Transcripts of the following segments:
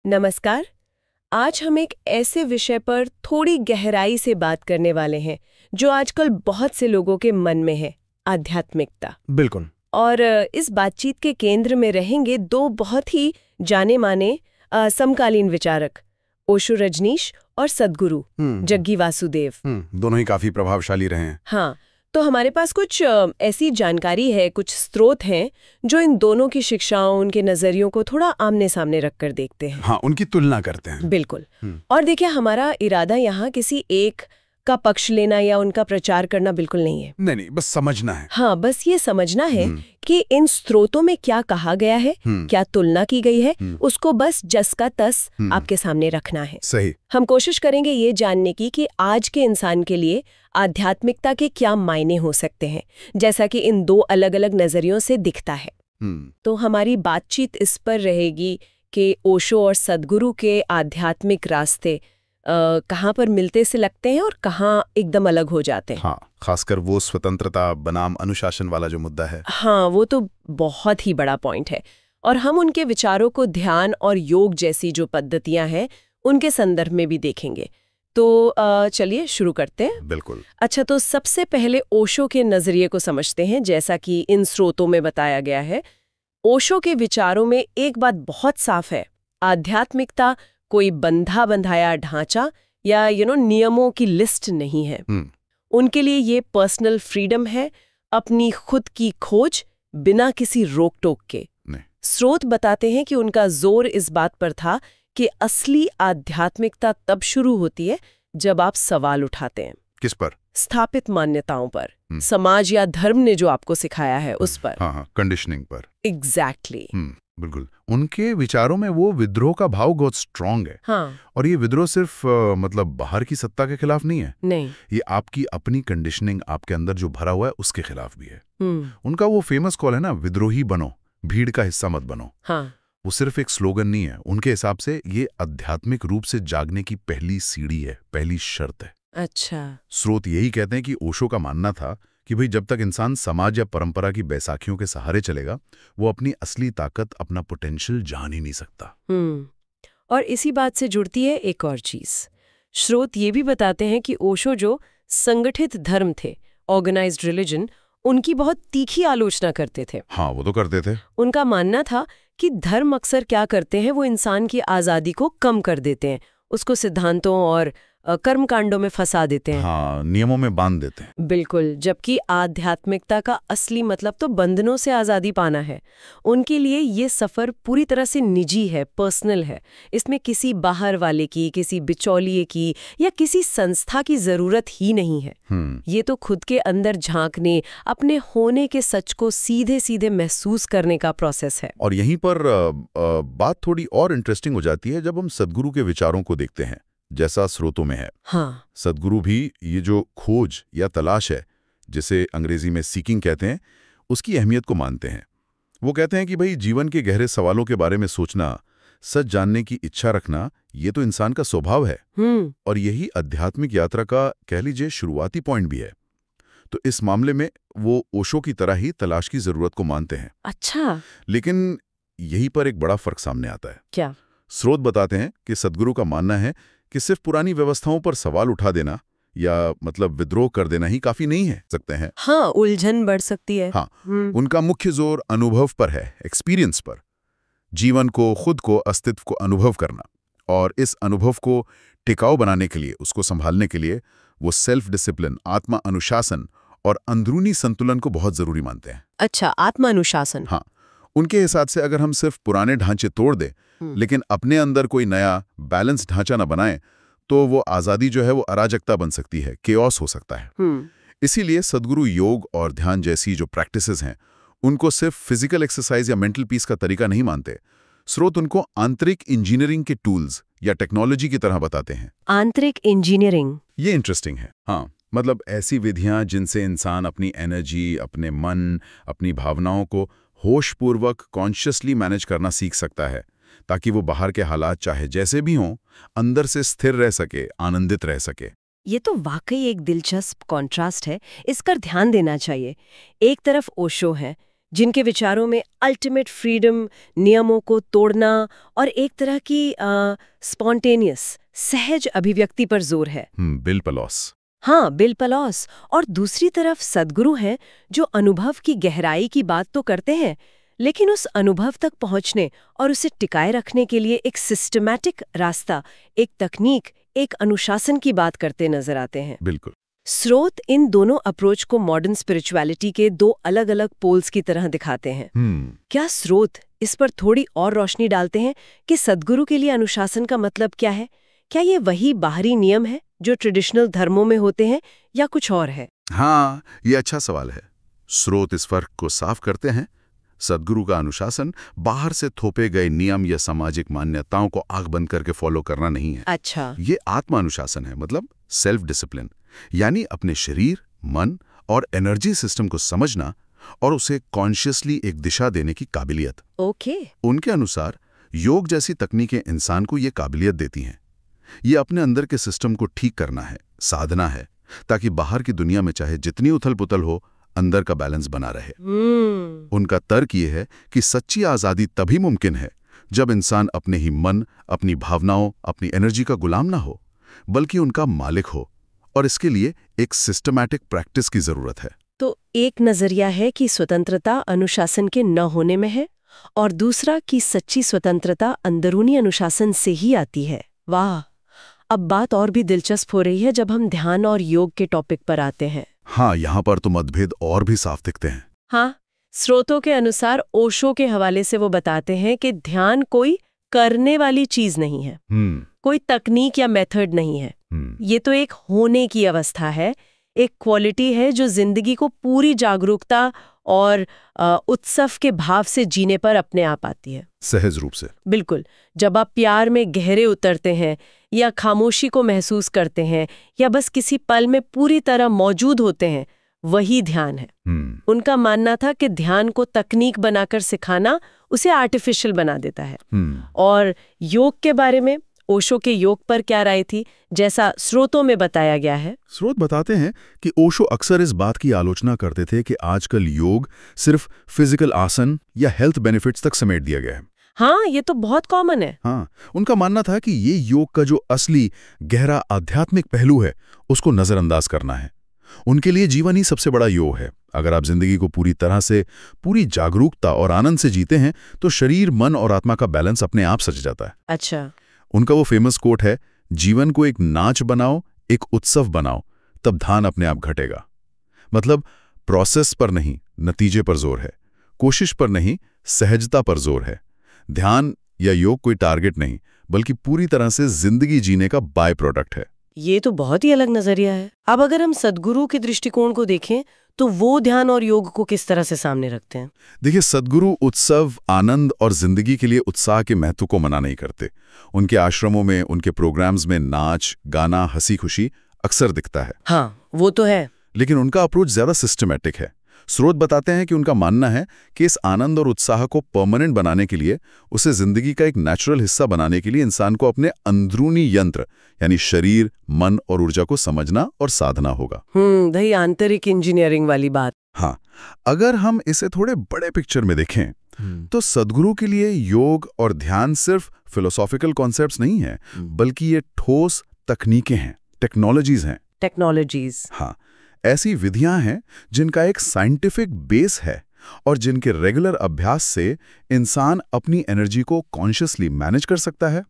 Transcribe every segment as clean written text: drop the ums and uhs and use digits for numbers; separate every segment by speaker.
Speaker 1: नमस्कार। आज हम एक ऐसे विषय पर थोड़ी गहराई से बात करने वाले हैं जो आजकल बहुत से लोगों के मन में है, आध्यात्मिकता।
Speaker 2: बिल्कुल।
Speaker 1: और इस बातचीत के केंद्र में रहेंगे दो बहुत ही जाने माने समकालीन विचारक, ओशो रजनीश और सद्गुरु जग्गी वासुदेव।
Speaker 2: दोनों ही काफी प्रभावशाली रहे हैं।
Speaker 1: हाँ, तो हमारे पास कुछ ऐसी जानकारी है, कुछ स्रोत हैं जो इन दोनों की शिक्षाओं, उनके नजरियों को थोड़ा आमने सामने रखकर देखते हैं।
Speaker 2: हाँ, उनकी तुलना करते हैं।
Speaker 1: बिल्कुल। और देखिए, हमारा इरादा यहाँ किसी एक का पक्ष लेना या उनका प्रचार करना बिल्कुल नहीं है।
Speaker 2: नहीं, बस समझना है।
Speaker 1: हाँ, बस ये समझना है कि इन स्रोतों में क्या कहा गया है, क्या तुलना की गई है, उसको बस जस का तस आपके सामने रखना है।
Speaker 2: सही।
Speaker 1: हम कोशिश करेंगे ये जानने की कि आज के इंसान के लिए आध्यात्मिकता के क्या मायने हो सकते हैं, जैसा कि इन दो अलग अलग नजरियों से दिखता है। तो हमारी बातचीत इस पर रहेगी कि ओशो और सद्गुरु के आध्यात्मिक रास्ते कहाँ पर मिलते से लगते हैं और कहाँ एकदम अलग हो जाते हैं।
Speaker 2: हाँ, खासकर वो स्वतंत्रता बनाम अनुशासन वाला जो मुद्दा है।
Speaker 1: हाँ, वो तो बहुत ही बड़ा पॉइंट है। और हम उनके विचारों को ध्यान और योग जैसी जो पद्धतियां हैं उनके संदर्भ में भी देखेंगे। तो चलिए शुरू करते हैं।
Speaker 2: बिल्कुल।
Speaker 1: अच्छा, तो सबसे पहले ओशो के नजरिए को समझते हैं। जैसा कि इन स्रोतों में बताया गया है, ओशो के विचारों में एक बात बहुत साफ है, आध्यात्मिकता कोई बंधा बंधाया ढांचा या नियमों की लिस्ट नहीं है। उनके लिए ये पर्सनल फ्रीडम है, अपनी खुद की खोज बिना किसी रोक टोक के। स्रोत बताते हैं कि उनका जोर इस बात पर था कि असली आध्यात्मिकता तब शुरू होती है जब आप सवाल उठाते हैं।
Speaker 2: किस पर?
Speaker 1: स्थापित मान्यताओं पर, समाज या धर्म ने जो आपको सिखाया है उस पर।
Speaker 2: हाँ, कंडीशनिंग पर।
Speaker 1: एग्जैक्टली।
Speaker 2: बिल्कुल। उनके विचारों में वो विद्रोह का भाव बहुत स्ट्रांग है।
Speaker 1: हाँ।
Speaker 2: और ये विद्रोह सिर्फ मतलब बाहर की सत्ता के खिलाफ नहीं है।
Speaker 1: नहीं,
Speaker 2: ये आपकी अपनी कंडीशनिंग, आपके अंदर जो भरा हुआ है उसके खिलाफ भी है। उनका वो फेमस कॉल है ना, विद्रोही बनो, भीड़ का हिस्सा मत बनो।
Speaker 1: हाँ।
Speaker 2: वो सिर्फ एक स्लोगन नहीं है। उनके हिसाब से ये आध्यात्मिक रूप से जागने की पहली सीढ़ी है, पहली शर्त है।
Speaker 1: अच्छा।
Speaker 2: स्रोत यही कहते हैं कि ओशो का मानना था कि भाई जब तक इंसान समाज या परंपरा की बैसाखियों के सहारे चलेगा, वो अपनी असली ताकत, अपना पोटेंशियल जान ही नहीं सकता।
Speaker 1: और इसी बात से जुड़ती है एक और चीज। स्रोत ये भी बताते हैं कि ओशो जो संगठित धर्म थे, ऑर्गेनाइज्ड रिलीजन, उनकी बहुत तीखी आलोचना करते थे।
Speaker 2: हाँ, वो तो करते थे।
Speaker 1: उनका मानना था कि धर्म अक्सर क्या करते हैं, वो इंसान की आज़ादी को कम कर देते हैं, उसको सिद्धांतों और कर्मकांडों में फंसा देते हैं।
Speaker 2: हाँ, नियमों में बांध देते हैं।
Speaker 1: बिल्कुल। जबकि आध्यात्मिकता का असली मतलब तो बंधनों से आज़ादी पाना है। उनके लिए ये सफ़र पूरी तरह से निजी है, पर्सनल है। इसमें किसी बाहर वाले की, किसी बिचौलिए की या किसी संस्था की ज़रूरत ही नहीं है। ये तो खुद के अंदर झांकने, अपने होने के सच को सीधे सीधे महसूस करने का प्रोसेस है।
Speaker 2: और यहीं पर बात थोड़ी और इंटरेस्टिंग हो जाती है जब हम सद्गुरु के विचारों को देखते हैं, जैसा स्रोतों में है।
Speaker 1: हाँ।
Speaker 2: सद्गुरु भी ये जो खोज या तलाश है, जिसे अंग्रेजी में सीकिंग कहते हैं, उसकी अहमियत को मानते हैं। वो कहते हैं कि भाई जीवन के गहरे सवालों के बारे में सोचना, सच जानने की इच्छा रखना, ये तो इंसान का स्वभाव है। और यही आध्यात्मिक यात्रा का, कह लीजिए, शुरुआती पॉइंट भी है। तो इस मामले में वो ओशो की तरह ही तलाश की जरूरत को मानते हैं।
Speaker 1: अच्छा।
Speaker 2: लेकिन यहीं पर एक बड़ा फर्क सामने आता है।
Speaker 1: क्या?
Speaker 2: स्रोत बताते हैं कि सद्गुरु का मानना है कि सिर्फ पुरानी व्यवस्थाओं पर सवाल उठा देना या मतलब विद्रोह कर देना ही काफी नहीं है सकते हैं।
Speaker 1: हाँ, उलझन बढ़ सकती है।
Speaker 2: हाँ, उनका मुख्य जोर अनुभव पर है, एक्सपीरियंस पर। जीवन को, खुद को, अस्तित्व को अनुभव करना। और इस अनुभव को टिकाऊ बनाने के लिए, उसको संभालने के लिए वो सेल्फ डिसिप्लिन, आत्मा अनुशासन और अंदरूनी संतुलन को बहुत जरूरी मानते हैं।
Speaker 1: अच्छा, आत्मा अनुशासन।
Speaker 2: हाँ, उनके हिसाब से अगर हम सिर्फ पुराने ढांचे तोड़ दें लेकिन अपने अंदर कोई नया बैलेंस ढांचा न बनाएं, तो वो आज़ादी जो है वो अराजकता बन सकती है, केओस हो सकता है। इसीलिए सद्गुरु योग और ध्यान जैसी जो प्रैक्टिसेस हैं, उनको सिर्फ फिजिकल एक्सरसाइज या मेंटल पीस का तरीका नहीं मानते। स्रोत उनको आंतरिक इंजीनियरिंग के टूल्स या टेक्नोलॉजी की तरह बताते हैं।
Speaker 1: आंतरिक इंजीनियरिंग, ये
Speaker 2: इंटरेस्टिंग है। हाँ, मतलब ऐसी विधियां जिनसे इंसान अपनी एनर्जी, अपने मन, अपनी भावनाओं को होशपूर्वक, कॉन्शियसली मैनेज करना सीख सकता है, ताकि वो बाहर के हालात चाहे जैसे भी हों, अंदर से स्थिर रह सके, आनंदित रह सके।
Speaker 1: ये तो वाकई एक दिलचस्प कॉन्ट्रास्ट है, इस पर ध्यान देना चाहिए। एक तरफ ओशो है जिनके विचारों में अल्टीमेट फ्रीडम, नियमों को तोड़ना और एक तरह की स्पॉन्टेनियस, सहज अभिव्यक्ति पर जोर है।
Speaker 2: बिल पलॉस।
Speaker 1: हाँ, बिल पलॉस। और दूसरी तरफ सद्गुरु हैं जो अनुभव की गहराई की बात तो करते हैं, लेकिन उस अनुभव तक पहुंचने और उसे टिकाए रखने के लिए एक सिस्टमैटिक रास्ता, एक तकनीक, एक अनुशासन की बात करते नजर आते हैं।
Speaker 2: बिल्कुल।
Speaker 1: स्रोत इन दोनों अप्रोच को मॉडर्न स्पिरिचुअलिटी के दो अलग-अलग पोल्स की तरह दिखाते हैं। क्या स्रोत इस पर थोड़ी और रोशनी डालते हैं कि सद्गुरु के लिए अनुशासन का मतलब क्या है? क्या ये वही बाहरी नियम है जो ट्रेडिशनल धर्मों में होते हैं या कुछ और है?
Speaker 2: हाँ, ये अच्छा सवाल है। स्रोत इस फर्क को साफ करते हैं। सद्गुरु का अनुशासन बाहर से थोपे गए नियम या सामाजिक मान्यताओं को आंख बंद करके फॉलो करना नहीं है।
Speaker 1: अच्छा।
Speaker 2: ये आत्मा अनुशासन है, मतलब सेल्फ डिसिप्लिन, यानी अपने शरीर, मन और एनर्जी सिस्टम को समझना और उसे कॉन्शियसली एक दिशा देने की काबिलियत।
Speaker 1: ओके।
Speaker 2: उनके अनुसार योग जैसी तकनीकें इंसान को ये काबिलियत देती हैं। ये अपने अंदर के सिस्टम को ठीक करना है, साधना है, ताकि बाहर की दुनिया में चाहे जितनी उथल पुथल हो, अंदर का बैलेंस बना रहे। उनका तर्क ये है कि सच्ची आज़ादी तभी मुमकिन है जब इंसान अपने ही मन, अपनी भावनाओं, अपनी एनर्जी का गुलाम ना हो, बल्कि उनका मालिक हो, और इसके लिए एक सिस्टमैटिक प्रैक्टिस की जरूरत है।
Speaker 1: तो एक नजरिया है कि स्वतंत्रता अनुशासन के न होने में है, और दूसरा कि सच्ची स्वतंत्रता अंदरूनी अनुशासन से ही आती है। वाह, अब बात और भी दिलचस्प हो रही है जब हम ध्यान और योग के टॉपिक पर आते हैं।
Speaker 2: हाँ, यहाँ पर तो मतभेद और भी साफ दिखते हैं।
Speaker 1: हाँ, स्रोतों के अनुसार ओशो के हवाले से वो बताते हैं कि ध्यान कोई करने वाली चीज नहीं है, कोई तकनीक या मेथड नहीं है। ये तो एक होने की अवस्था है, एक क्वालिटी है जो जिंदगी को पूरी जागरूकता और उत्सव के भाव से जीने पर अपने आप आती है।
Speaker 2: सहज रूप से।
Speaker 1: बिल्कुल। जब आप प्यार में गहरे उतरते हैं या खामोशी को महसूस करते हैं या बस किसी पल में पूरी तरह मौजूद होते हैं, वही ध्यान है। उनका मानना था कि ध्यान को तकनीक बनाकर सिखाना उसे आर्टिफिशियल बना देता है। और योग के बारे में ओशो के योग पर क्या राय थी, जैसा स्रोतों में बताया गया है?
Speaker 2: स्रोत बताते हैं कि ओशो अक्सर इस बात की आलोचना करते थे कि आजकल योग सिर्फ फिजिकल आसन या हेल्थ बेनिफिट्स तक समेट दिया गया है।
Speaker 1: हाँ, ये तो बहुत कॉमन है।
Speaker 2: हाँ, उनका मानना था कि ये योग का जो असली गहरा आध्यात्मिक पहलू है, उसको नजरअंदाज करना है। उनके लिए जीवन ही सबसे बड़ा योग है। अगर आप जिंदगी को पूरी तरह से, पूरी जागरूकता और आनंद से जीते हैं, तो शरीर, मन और आत्मा का बैलेंस अपने आप सज जाता है।
Speaker 1: अच्छा।
Speaker 2: उनका वो फेमस कोट है, जीवन को एक नाच बनाओ, एक उत्सव बनाओ, तब ध्यान अपने आप घटेगा। मतलब प्रोसेस पर नहीं, नतीजे पर जोर है। कोशिश पर नहीं, सहजता पर जोर है। ध्यान या योग कोई टारगेट नहीं, बल्कि पूरी तरह से जिंदगी जीने का बाय प्रोडक्ट है।
Speaker 1: ये तो बहुत ही अलग नजरिया है। अब अगर हम सद्गुरु के दृष्टिकोण को देखें, तो वो ध्यान और योग को किस तरह से सामने रखते हैं?
Speaker 2: देखिए, सद्गुरु उत्सव, आनंद और जिंदगी के लिए उत्साह के महत्व को मना नहीं करते। उनके आश्रमों में, उनके प्रोग्राम्स में नाच, गाना, हंसी खुशी अक्सर दिखता है।
Speaker 1: हाँ, वो तो है।
Speaker 2: लेकिन उनका अप्रोच ज्यादा सिस्टमैटिक है। स्रोत बताते हैं कि उनका मानना है कि इस आनंद और उत्साह को परमानेंट बनाने के लिए, उसे जिंदगी का एक नेचुरल हिस्सा बनाने के लिए इंसान को अपने अंदरूनी यंत्र यानी शरीर, मन और ऊर्जा को समझना और साधना होगा।
Speaker 1: वही आंतरिक इंजीनियरिंग वाली बात।
Speaker 2: हाँ, अगर हम इसे थोड़े बड़े पिक्चर में देखें, तो सद्गुरु के लिए योग और ध्यान सिर्फ फिलोसॉफिकल कॉन्सेप्ट्स नहीं है, बल्कि ये ठोस तकनीकें हैं, टेक्नोलॉजीज हैं।
Speaker 1: टेक्नोलॉजीज।
Speaker 2: हाँ, ऐसी विधियां हैं जिनका एक साइंटिफिक बेस है और जिनके रेगुलर अभ्यास से इंसान अपनी एनर्जी को कॉन्शियसली मैनेज कर सकता है,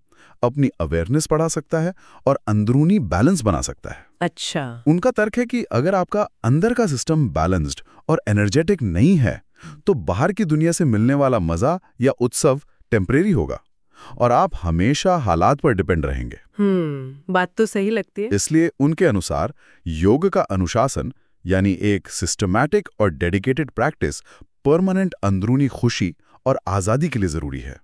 Speaker 2: अपनी अवेयरनेस बढ़ा सकता है और अंदरूनी बैलेंस बना सकता है।
Speaker 1: अच्छा।
Speaker 2: उनका तर्क है कि अगर आपका अंदर का सिस्टम बैलेंस्ड और एनर्जेटिक नहीं है, तो बाहर की दुनिया से मिलने वाला मजा या उत्सव टेम्परेरी होगा और आप हमेशा हालात पर डिपेंड रहेंगे।
Speaker 1: बात तो सही लगती है।
Speaker 2: इसलिए उनके अनुसार योग का अनुशासन यानी एक सिस्टमैटिक और डेडिकेटेड प्रैक्टिस परमानेंट अंदरूनी खुशी और आज़ादी के लिए जरूरी है।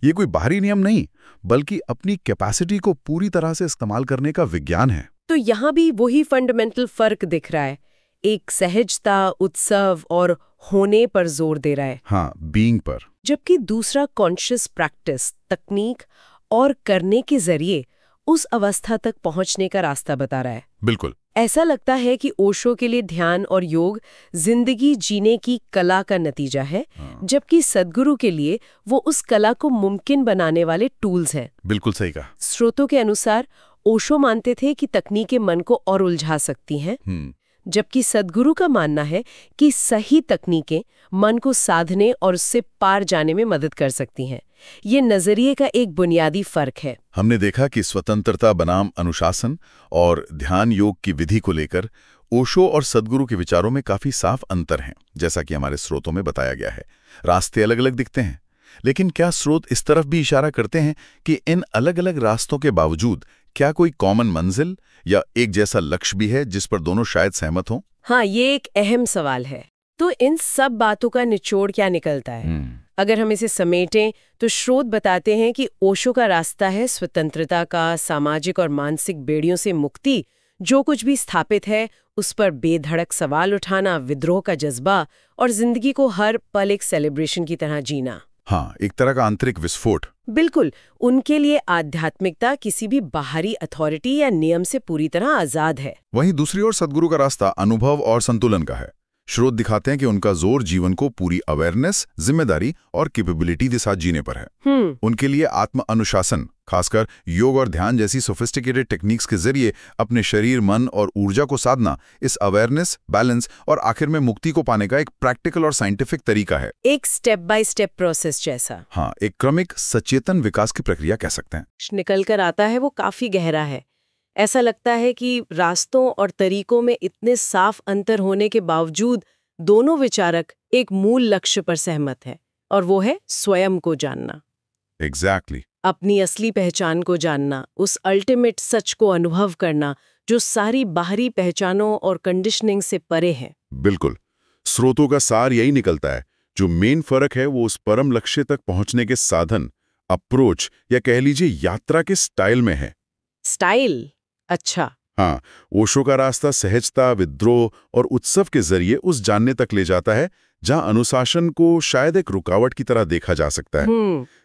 Speaker 2: ये कोई बाहरी नियम नहीं, बल्कि अपनी कैपेसिटी को पूरी तरह से इस्तेमाल करने का विज्ञान है।
Speaker 1: तो यहाँ भी वही फंडामेंटल फर्क दिख रहा है, एक सहजता, उत्सव और होने पर जोर दे रहा है।
Speaker 2: हाँ, बीइंग पर।
Speaker 1: जबकि दूसरा कॉन्शियस प्रैक्टिस, तकनीक और करने के जरिए उस अवस्था तक पहुंचने का रास्ता बता रहा है।
Speaker 2: बिल्कुल।
Speaker 1: ऐसा लगता है कि ओशो के लिए ध्यान और योग जिंदगी जीने की कला का नतीजा है, जबकि सद्गुरु के लिए वो उस कला को मुमकिन बनाने वाले टूल्स हैं।
Speaker 2: बिल्कुल सही कहा।
Speaker 1: स्रोतों के अनुसार ओशो मानते थे कि तकनीकें मन को और उलझा सकती हैं, जबकि सद्गुरु का मानना है कि सही तकनीकें मन को साधने और उससे पार जाने में मदद कर सकती हैं। ये नजरिए का एक बुनियादी फर्क है।
Speaker 2: हमने देखा कि स्वतंत्रता बनाम अनुशासन और ध्यान योग की विधि को लेकर ओशो और सद्गुरु के विचारों में काफी साफ अंतर हैं, जैसा कि हमारे स्रोतों में बताया गया है। रास्ते अलग अलग दिखते हैं, लेकिन क्या स्रोत इस तरफ भी इशारा करते हैं कि इन अलग अलग रास्तों के बावजूद क्या कोई कॉमन मंजिल या एक जैसा लक्ष्य भी है जिस पर दोनों शायद सहमत हों?
Speaker 1: हाँ, ये एक अहम सवाल है। तो इन सब बातों का निचोड़ क्या निकलता है? अगर हम इसे समेटें तो स्रोत बताते हैं कि ओशो का रास्ता है स्वतंत्रता का, सामाजिक और मानसिक बेड़ियों से मुक्ति, जो कुछ भी स्थापित है उस पर बेधड़क सवाल उठाना, विद्रोह का जज्बा और जिंदगी को हर पल एक सेलिब्रेशन की तरह जीना।
Speaker 2: हाँ, एक तरह का आंतरिक विस्फोट।
Speaker 1: बिल्कुल। उनके लिए आध्यात्मिकता किसी भी बाहरी अथॉरिटी या नियम से पूरी तरह आजाद है।
Speaker 2: वहीं दूसरी ओर सद्गुरु का रास्ता अनुभव और संतुलन का है। स्रोत दिखाते हैं कि उनका जोर जीवन को पूरी अवेयरनेस, जिम्मेदारी और कैपेबिलिटी के साथ जीने पर है। उनके लिए आत्म अनुशासन, खासकर योग और ध्यान जैसी सोफिस्टिकेटेड टेक्निक्स के जरिए अपने शरीर, मन और ऊर्जा को साधना, इस अवेयरनेस, बैलेंस और आखिर में मुक्ति को पाने का एक प्रैक्टिकल और साइंटिफिक तरीका है।
Speaker 1: एक स्टेप बाय स्टेप प्रोसेस जैसा।
Speaker 2: हाँ, एक क्रमिक सचेतन विकास की प्रक्रिया कह सकते हैं।
Speaker 1: निकल कर आता है वो काफी गहरा है। ऐसा लगता है कि रास्तों और तरीकों में इतने साफ अंतर होने के बावजूद दोनों विचारक एक मूल लक्ष्य पर सहमत है, और वो है स्वयं को जानना।
Speaker 2: एग्जैक्टली।
Speaker 1: अपनी असली पहचान को जानना, उस अल्टीमेट सच को अनुभव करना जो सारी बाहरी पहचानों और कंडीशनिंग से परे है।
Speaker 2: बिल्कुल। स्रोतों का सार यही निकलता है। जो मेन फर्क है वो उस परम लक्ष्य तक पहुंचने के साधन, अप्रोच या कह लीजिए यात्रा के स्टाइल में है।
Speaker 1: स्टाइल? अच्छा।
Speaker 2: हाँ, ओशो का रास्ता सहजता, विद्रोह और उत्सव के जरिए उस जानने तक ले जाता है जहां अनुशासन को शायद एक रुकावट की तरह देखा जा सकता है,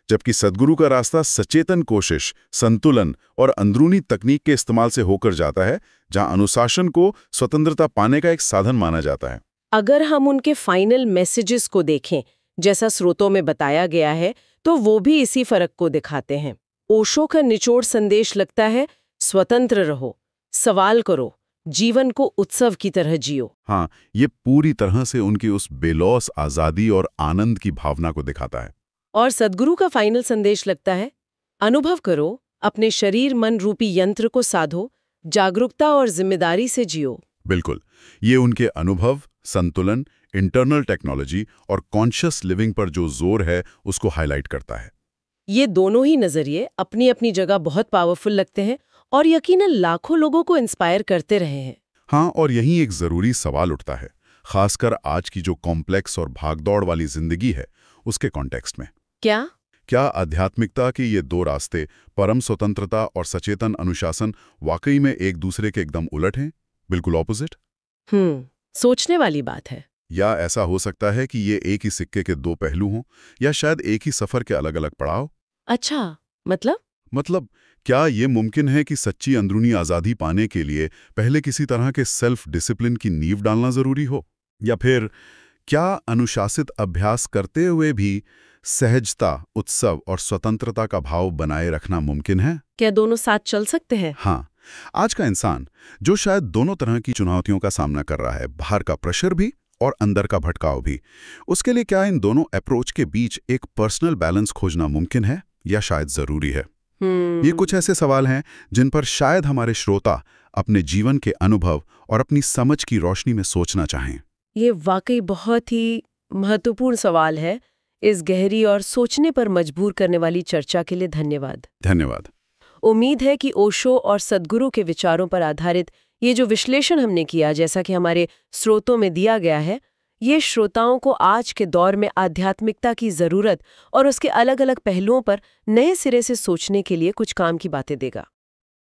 Speaker 2: जबकि सद्गुरु का रास्ता सचेतन कोशिश, संतुलन और अंदरूनी तकनीक के इस्तेमाल से होकर जाता है, जहां अनुशासन को स्वतंत्रता पाने का एक साधन माना जाता है।
Speaker 1: अगर हम उनके फाइनल मैसेजेस को देखें, जैसा स्रोतों में बताया गया है, तो वो भी इसी फर्क को दिखाते हैं। ओशो का निचोड़ संदेश लगता है, स्वतंत्र रहो, सवाल करो, जीवन को उत्सव की तरह जियो।
Speaker 2: हाँ, ये पूरी तरह से उनकी उस बेलौस आजादी और आनंद की भावना को दिखाता है।
Speaker 1: और सद्गुरु का फाइनल संदेश लगता है, अनुभव करो, अपने शरीर मन रूपी यंत्र को साधो, जागरूकता और जिम्मेदारी से जियो।
Speaker 2: बिल्कुल, ये उनके अनुभव, संतुलन, इंटरनल टेक्नोलॉजी और कॉन्शियस लिविंग पर जो जोर है उसको हाईलाइट करता है।
Speaker 1: ये दोनों ही नजरिए अपनी अपनी जगह बहुत पावरफुल लगते हैं और यकीनन लाखों लोगों को इंस्पायर करते रहे हैं।
Speaker 2: हाँ, और यहीं एक जरूरी सवाल उठता है, खासकर आज की जो कॉम्प्लेक्स और भागदौड़ वाली जिंदगी है उसके कॉन्टेक्स्ट में। क्या आध्यात्मिकता के ये दो रास्ते, परम स्वतंत्रता और सचेतन अनुशासन, वाकई में एक दूसरे के एकदम उलट हैं, बिल्कुल ऑपोजिट?
Speaker 1: सोचने वाली बात है।
Speaker 2: या ऐसा हो सकता है कि ये एक ही सिक्के के दो पहलू हों, या शायद एक ही सफर के अलग अलग पड़ाव?
Speaker 1: अच्छा, मतलब
Speaker 2: क्या ये मुमकिन है कि सच्ची अंदरूनी आज़ादी पाने के लिए पहले किसी तरह के सेल्फ डिसिप्लिन की नींव डालना जरूरी हो? या फिर क्या अनुशासित अभ्यास करते हुए भी सहजता, उत्सव और स्वतंत्रता का भाव बनाए रखना मुमकिन है?
Speaker 1: क्या दोनों साथ चल सकते हैं?
Speaker 2: हाँ, आज का इंसान जो शायद दोनों तरह की चुनौतियों का सामना कर रहा है, बाहर का प्रेशर भी और अंदर का भटकाव भी, उसके लिए क्या इन दोनों अप्रोच के बीच एक पर्सनल बैलेंस खोजना मुमकिन है या शायद जरूरी है? ये कुछ ऐसे सवाल हैं जिन पर शायद हमारे श्रोता अपने जीवन के अनुभव और अपनी समझ की रोशनी में सोचना चाहें।
Speaker 1: ये वाकई बहुत ही महत्वपूर्ण सवाल है। इस गहरी और सोचने पर मजबूर करने वाली चर्चा के लिए धन्यवाद।
Speaker 2: धन्यवाद।
Speaker 1: उम्मीद है कि ओशो और सद्गुरु के विचारों पर आधारित ये जो विश्लेषण हमने किया, जैसा कि हमारे स्रोतों में दिया गया है, ये श्रोताओं को आज के दौर में आध्यात्मिकता की ज़रूरत और उसके अलग अलग पहलुओं पर नए सिरे से सोचने के लिए कुछ काम की बातें देगा।